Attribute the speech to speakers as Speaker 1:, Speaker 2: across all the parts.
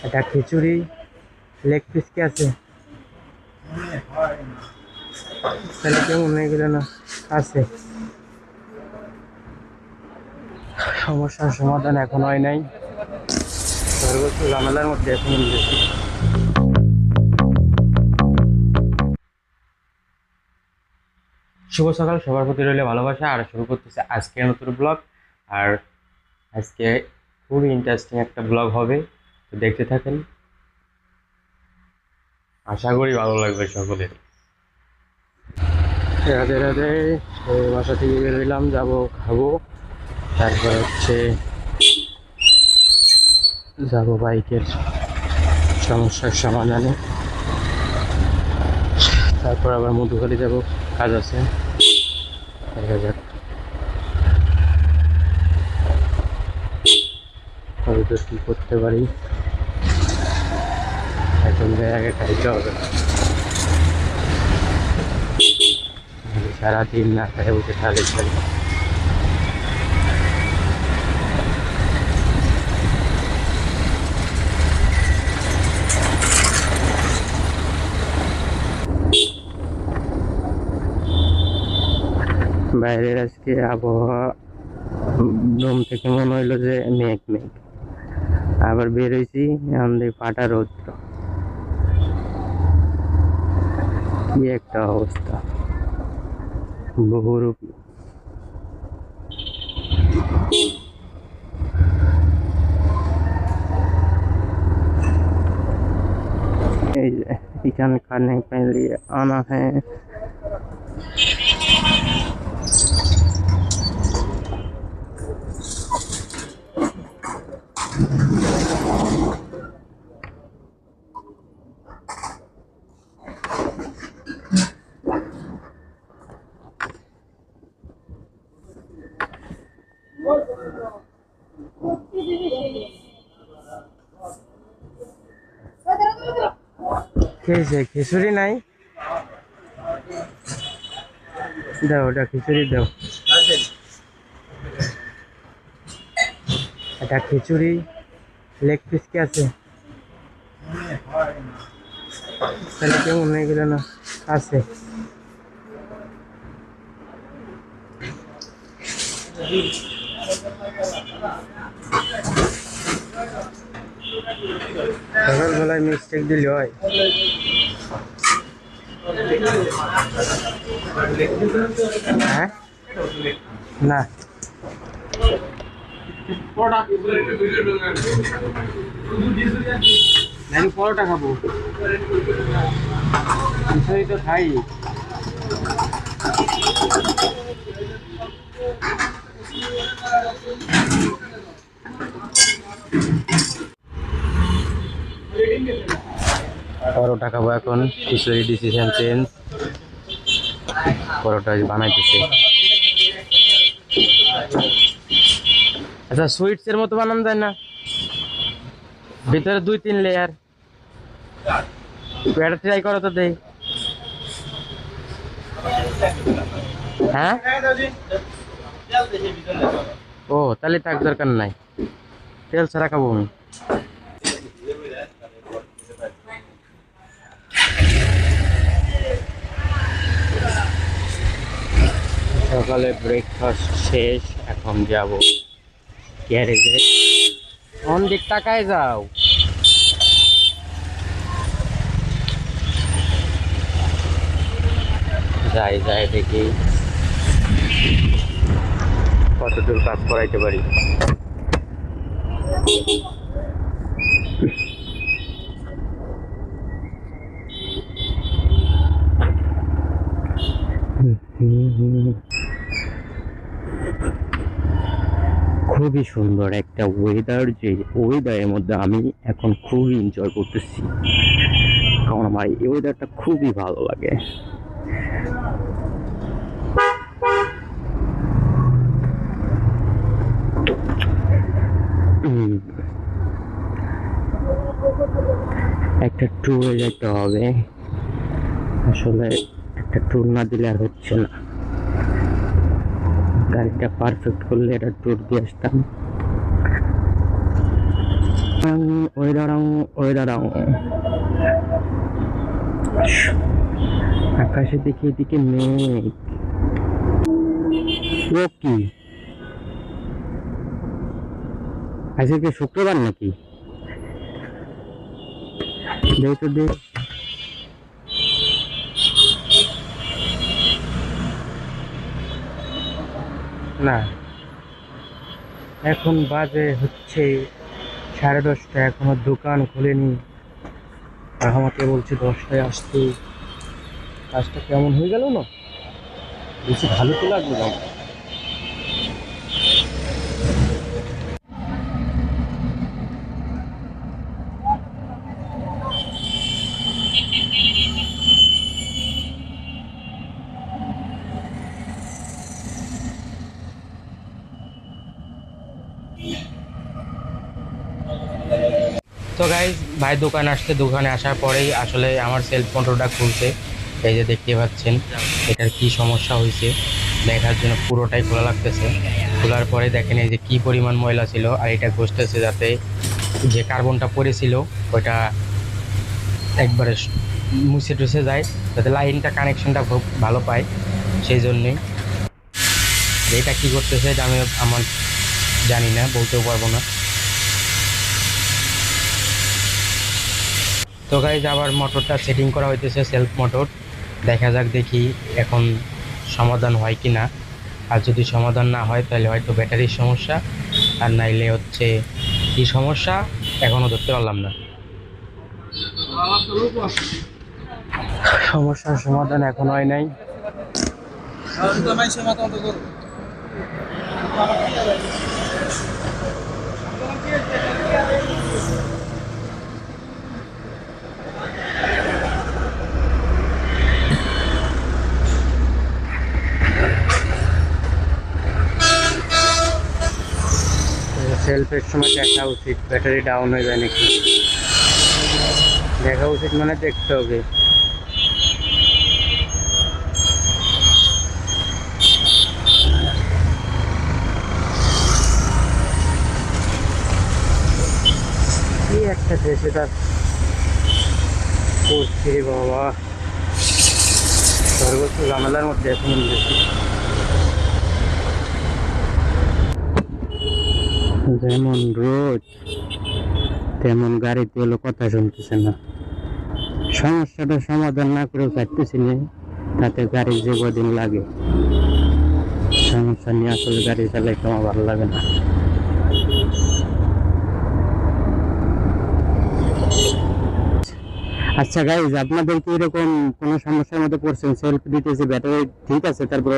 Speaker 1: এটা খিচুড়ি, leg piece কি আছে? তাহলে কেমন হয়ে গেল না? আছে। সমস্যার সমাধান এখন হয় নাই, সর্বোচ্চ ঝামেলার মধ্যে এখন গেছি। শুভ সকাল, সবার প্রতি রইলে ভালোবাসা। আর শুরু করতেছে আজকে নতুন ব্লগ। আর আজকে খুবই ইন্টারেস্টিং একটা ব্লগ হবে, তো দেখতে থাকেন, আশা করি ভালো লাগবে সকলের। রাধে রাধে। বাসা থেকে বের হইলাম, যাবো খাবো, তারপর হচ্ছে যাবো বাইকের সমস্যার সমাধানে, তারপর আবার মধুখালী যাব, কাজ আছে, দেখা যাক হয়তো কি করতে পারি। এখন আগে খাইতে হবে, সারাদিন না খাই বসে খালি খালি। বাইরের আজকে আবহাওয়া, ঘুম থেকে মনে হইলো যে মেঘ মেঘ, আবার বেরোইছি এখন দেখি পাটা রৌদ্র। কি একটা অবস্থা, বহুরূপী। এই যে चिकन खाने के लिए आना है। খেয়েছে খিচুড়ি নাই, দাও ওটা খিচুড়ি দাও। এটা খিচুড়ি, লেগ পিস কি আছে? তাহলে কেমন হয়ে গেল না? আছে। সকালবেলায় মিস্টেক দিলে হয়। হ্যাঁ না, আমি পরোটা খাবো, খিচুড়ি তো খাই। পরোটা খাবো এখন, খিচুড়ি ডিসিশন চেঞ্জ, পরোটা বানাইতেছে। আচ্ছা, সুইটস এর মতো বানানো যায় না? ভিতরে 2-3 লেয়ার, এটা ট্রাই করো তো দেই। হ্যাঁ, ও তাহলে থাক, দরকার নাই, তেল ছাড়া খাবো আমি। সকালে ব্রেকফাস্ট শেষ, এখন যাব গ্যারেজে। কোন দিক তাকায় যাও? যাই যাই দেখি কতদূর কাজ করাইতে পারি। খুবই সুন্দর একটা ওয়েদার, যে ওয়েদারের মধ্যে আমি এখন খুবই এনজয় করতেছি, কারণ আমার এই ওয়েদারটা খুবই ভালো লাগে। একটা ট্যুরে যেতে হবে, আসলে একটা ট্যুর না দিলে আর হচ্ছে না। গাড়িটা পারফেক্ট করলে এটা ট্যুর দিয়ে আসতাম। ওই দাঁড়াও, ওই দাঁড়াও। আকাশে দেখি এদিকে মেঘ। ও কি আজকে শুক্রবার নাকি? দেখ তো দেখ। না, এখন বাজে হচ্ছে 10:30, এখনো দোকান খুলেনি। আর আমাকে বলছে 10টায় আসতে। কাজটা কেমন হয়ে গেল না? বেশি ভালো তো লাগবে না। তো গাইজ ভাই দোকানে আসছে, দোকানে আসার পরেই আসলে আমার সেলফ কন্ট্রোলটা খুলছে। এই যে দেখতে পাচ্ছেন এটার কি সমস্যা হয়েছে দেখার জন্য পুরোটাই খোলা লাগতেছে। খোলার পরে দেখেন এই যে কি পরিমাণ ময়লা ছিল, আর এটা ঘষতেছে যাতে যে কার্বনটা পড়েছিল ওইটা একবারে মুছে টুছে যায়, যাতে লাইনটা কানেকশনটা খুব ভালো পায়। সেই জন্যেই এটা কি করতেছে এটা আমি আমার জানি না, বলতেও পারবো না। তো গাইজ আবার মোটরটা সেটিং করা হইতেছে, সেলফ মোটর। দেখা যাক দেখি এখন সমাধান হয় কি না। আর যদি সমাধান না হয় তাহলে হয়তো ব্যাটারির সমস্যা, আর নাইলে হচ্ছে কি সমস্যা এখনও ধরতে পারলাম না। সমস্যার সমাধান এখন হয় নাই। সেলফের সময় দেখা উচিত ব্যাটারি ডাউন হয়ে যায় নাকি, দেখা উচিত মানে দেখতে হবে। কি একটা দেশে তার করছে বাবা, সর্বোচ্চ ঝামেলার মধ্যে এখন দেশে। যেমন রোদ তেমন গাড়িতে হলো কথা শুনতেছে না। সমস্যাটা সমাধান না করেও চাইতেছি না, তাতে গাড়ি যে কদিন লাগে। সমস্যা নিয়ে আসলে গাড়ি চালাইতে আমার ভালো লাগে না। আচ্ছা গাইজ, আপনাদের কি এরকম কোনো সমস্যার মধ্যে পড়ছেন? সেলফ দিতেছে, ব্যাটারি ঠিক আছে, তারপরে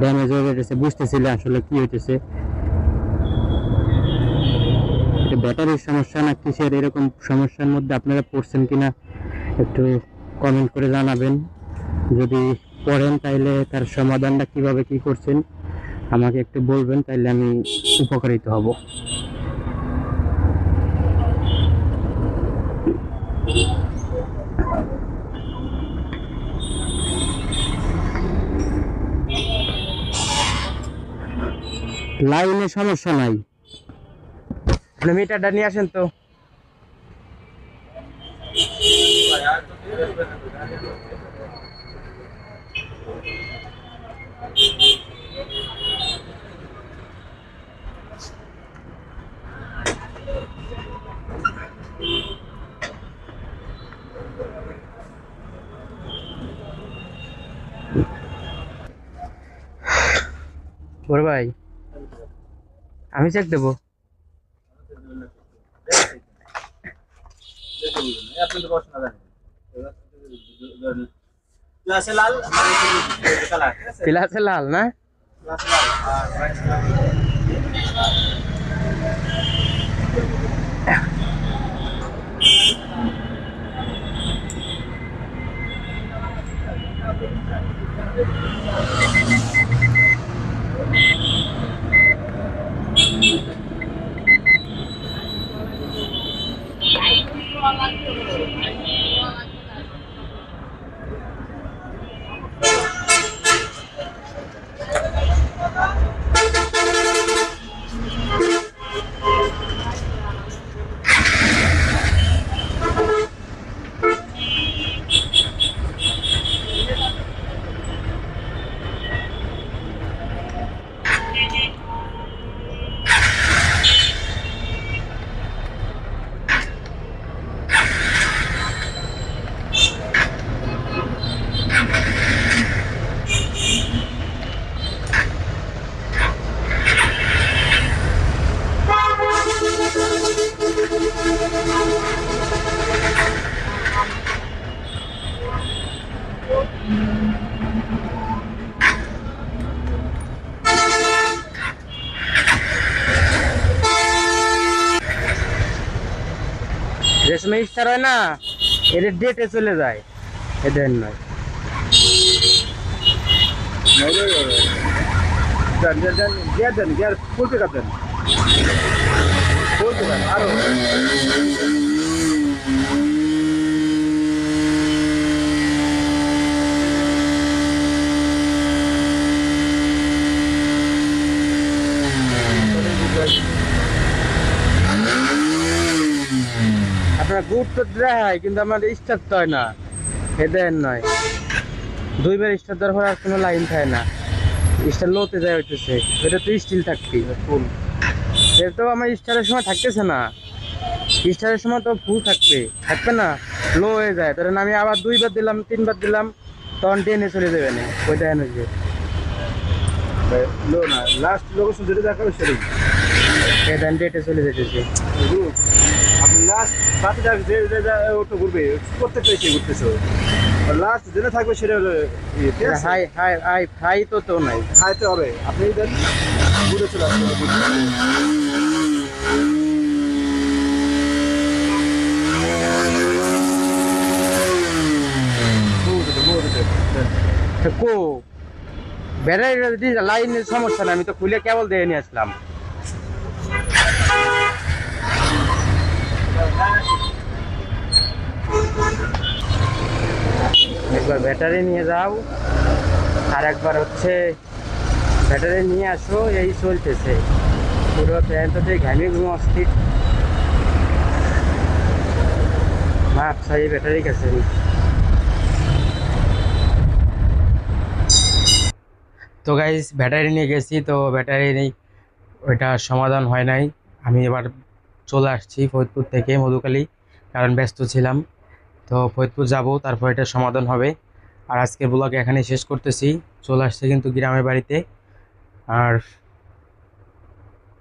Speaker 1: ড্যামেজ হয়ে যেতেছে, বুঝতেছিল আসলে কি হইতেছে, ব্যাটারির সমস্যা না কিসের? এরকম সমস্যার মধ্যে আপনারা পড়ছেন কিনা একটু কমেন্ট করে জানাবেন। যদি পড়েন তাইলে তার সমাধানটা কিভাবে কি করছেন আমাকে একটু বলবেন, তাইলে আমি উপকারিত হব। লাইনে সমস্যা নাই, মিটারটা নিয়ে আসেন তো। বড় ভাই আমি চেক দেবো। পিলাসে লাল না, যে সময় স্টার হয় না এদের ডেটে চলে যায়, এদের নয়।
Speaker 2: গিয়ার দেন, গিয়ার ফুলতে কাটেন, ফুলতে কাটেন আরো।
Speaker 1: আপনার গুরুত্ব দেওয়া হয় কিন্তু আমার স্টার তো হয় না, এদের নয়। দুইবার স্টার দেওয়ার পর আর কোনো লাইন থাকে না, স্টার লোতে যায় হইতেছে, এটা তো স্টিল থাকবি ফুল। এটা তো আমার স্টারের সময় থাকতেছে না, স্টারের সময় তো ফুল থাকবে না, লো হয়ে যায়। ধরেন আমি আবার দুইবার দিলাম তিনবার দিলাম তখন টেনে চলে যাবে না, ওইটা এনার্জি।
Speaker 2: লো না, লাস্ট লোকেশন যেটা দেখাবে সেটাই।
Speaker 1: এটা ডেটে চলে যেতেছে।
Speaker 2: আপনি লাস্ট বাতিটা ওটা ঘুরবে, প্রত্যেকটা এসে ঘুরতেছে, লাস্ট যেটা থাকবে সেটা হলো
Speaker 1: হাই হাই হাই হাই তো নাই।
Speaker 2: খাইতে হবে। আপনি দেন ঘুরে চলে আসবে।
Speaker 1: কো ব্যাটারি লাইনের সমস্যা না, আমি তো খুলে কেবল দিয়ে নিয়ে আসলাম। একবার ব্যাটারি নিয়ে যাও আর একবার হচ্ছে ব্যাটারি নিয়ে আসো, এই চলতেছে পুরো প্যান্টতে ঘামিয়ে ঘুম অস্থির। আচ্ছা এই ব্যাটারি কাছে তো গাইস ব্যাটারি নিয়ে গেছি, তো ব্যাটারি নেই, ওইটা সমাধান হয় নাই। আমি এবার চলে আসছি ফরিদপুর থেকে মধুখালী, কারণ ব্যস্ত ছিলাম। তো ফরিদপুর যাব, তারপর এটা সমাধান হবে। আর আজকের ব্লগ এখানে শেষ করতেছি, চলে আসছে কিন্তু গ্রামের বাড়িতে। আর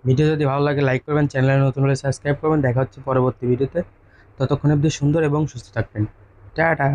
Speaker 1: ভিডিও যদি ভালো লাগে লাইক করবেন, চ্যানেলে নতুন হলে সাবস্ক্রাইব করবেন। দেখা হচ্ছে পরবর্তী ভিডিওতে, ততক্ষণ অবধি সুন্দর এবং সুস্থ থাকবেন। টাটা।